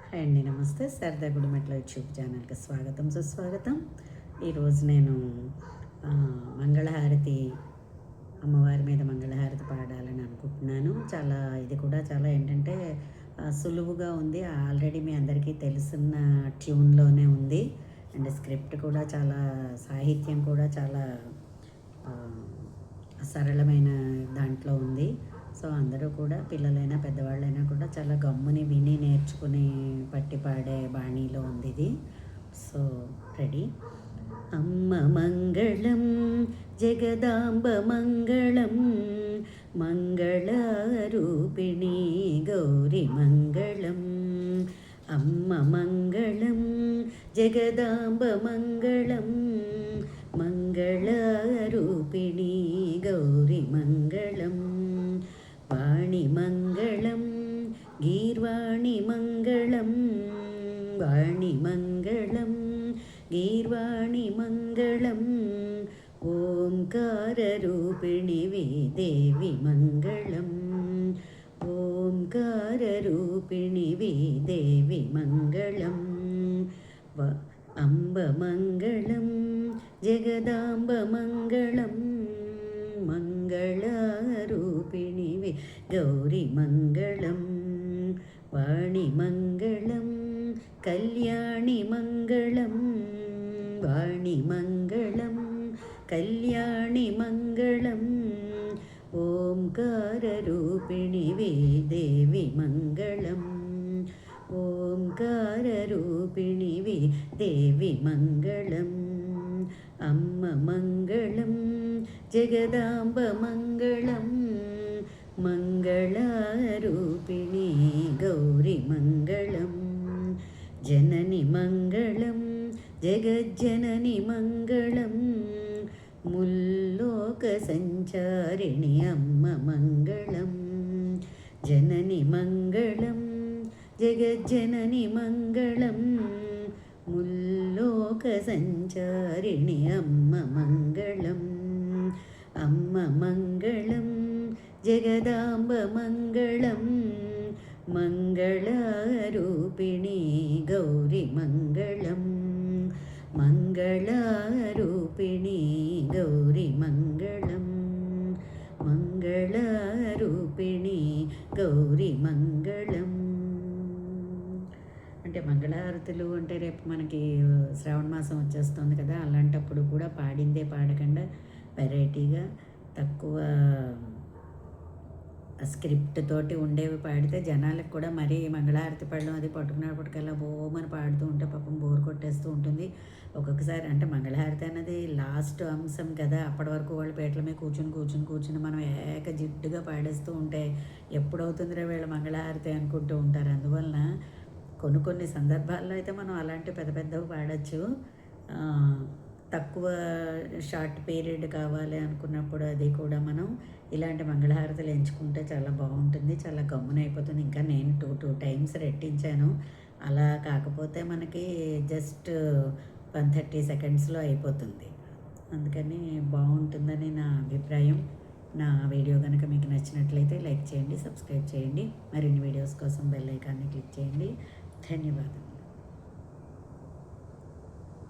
Hi అండి, నమస్తే. సరదా గుడిమెట్ల యూట్యూబ్ ఛానల్కి స్వాగతం, సుస్వాగతం. ఈరోజు నేను మంగళహారతి, అమ్మవారి మీద మంగళహారతి పాడాలని అనుకుంటున్నాను. ఇది కూడా చాలా ఏంటంటే సులువుగా ఉంది. ఆల్రెడీ మీ అందరికీ తెలిసిన ట్యూన్లోనే ఉంది. అండ్ స్క్రిప్ట్ కూడా చాలా, సాహిత్యం కూడా చాలా సరళమైన దాంట్లో ఉంది. సో అందరూ కూడా, పిల్లలైనా పెద్దవాళ్ళైనా కూడా చాలా గమ్ముని విని నేర్చుకుని పట్టి పాడే బాణీలో ఉంది ఇది. So ready. అమ్మ మంగళం, జగదాంబ మంగళం, మంగళరూపిణి గౌరి మంగళం. అమ్మ మంగళం, జగదాంబ మంగళం, మంగళరూపిణి గౌరి మంగళం. వాణి మంగళం, గీర్వాణి మంగళం, వాణి మంగళం, గీర్వాణి మంగళం. ఓంకారరూపిణివి దేవి మంగళం, ఓంకారరూపిణివి దేవి మంగళం. అంబ మంగళం, జగదాంబ మంగళం, మంగళరూపిణివి గౌరి మంగళం. వాణి మంగళం, కళ్యాణి మంగళం, వాణి మంగళం, కళ్యాణి మంగళం. ఓంకారరూపిణివి దేవి మంగళం, ఓంకారరూపిణివి దేవి మంగళం. అమ్మ మంగళం, జగదాంబ మంగళం, మంగళరూపిణి గౌరి మంగళం. జనని మంగళం, జగజ్జనని మంగళం, ముల్లోక సంచారిణి అమ్మ మంగళం. జనని మంగళం, జగజ్జనని మంగళం, ముల్లోక సంచారిణి అమ్మ మంగళం. అమ్మ మంగళం, జగదాంబ మంగళం, మంగళరూపిణి గౌరి మంగళం, మంగళరూపిణి గౌరి మంగళం, మంగళరూపిణి గౌరి మంగళం. అంటే మంగళహారతులు అంటే రేపు మనకి శ్రావణ మాసం వచ్చేస్తుంది కదా, అలాంటప్పుడు కూడా పాడిందే పాడకుండా వెరైటీగా తక్కువ స్క్రిప్ట్ తోటి ఉండేవి పాడితే జనాలకు కూడా మరీ మంగళహారతి పాడడం అది పట్టుకున్నప్పటికల్లా బోమని పాడుతూ ఉంటే పాపం బోర్ కొట్టేస్తూ ఉంటుంది. ఒక్కొక్కసారి అంటే మంగళహారతి అన్నది లాస్ట్ అంశం కదా, అప్పటి వరకు వాళ్ళు పీటల మీద కూర్చుని మనం జిడ్డుగా పాడేస్తూ ఉంటే ఎప్పుడవుతుందిరా వీళ్ళ మంగళహారతి అనుకుంటూ ఉంటారు. అందువలన కొన్ని సందర్భాల్లో అయితే మనం అలాంటి పెద్ద పెద్దవి పాడచ్చు. తక్కువ షార్ట్ పీరియడ్ కావాలి అనుకున్నప్పుడు అది కూడా మనం ఇలాంటి మంగళహారతులు ఎంచుకుంటే చాలా బాగుంటుంది, చాలా గమ్మున అయిపోతుంది. ఇంకా నేను టూ టైమ్స్ రెట్టించాను. అలా కాకపోతే మనకి జస్ట్ 130 సెకండ్స్లో అయిపోతుంది. అందుకని బాగుంటుందని నా అభిప్రాయం. నా వీడియో కనుక మీకు నచ్చినట్లయితే లైక్ చేయండి, సబ్స్క్రైబ్ చేయండి. మరిన్ని వీడియోస్ కోసం బెల్ ఐకాన్ని క్లిక్ చేయండి. ధన్యవాదాలు.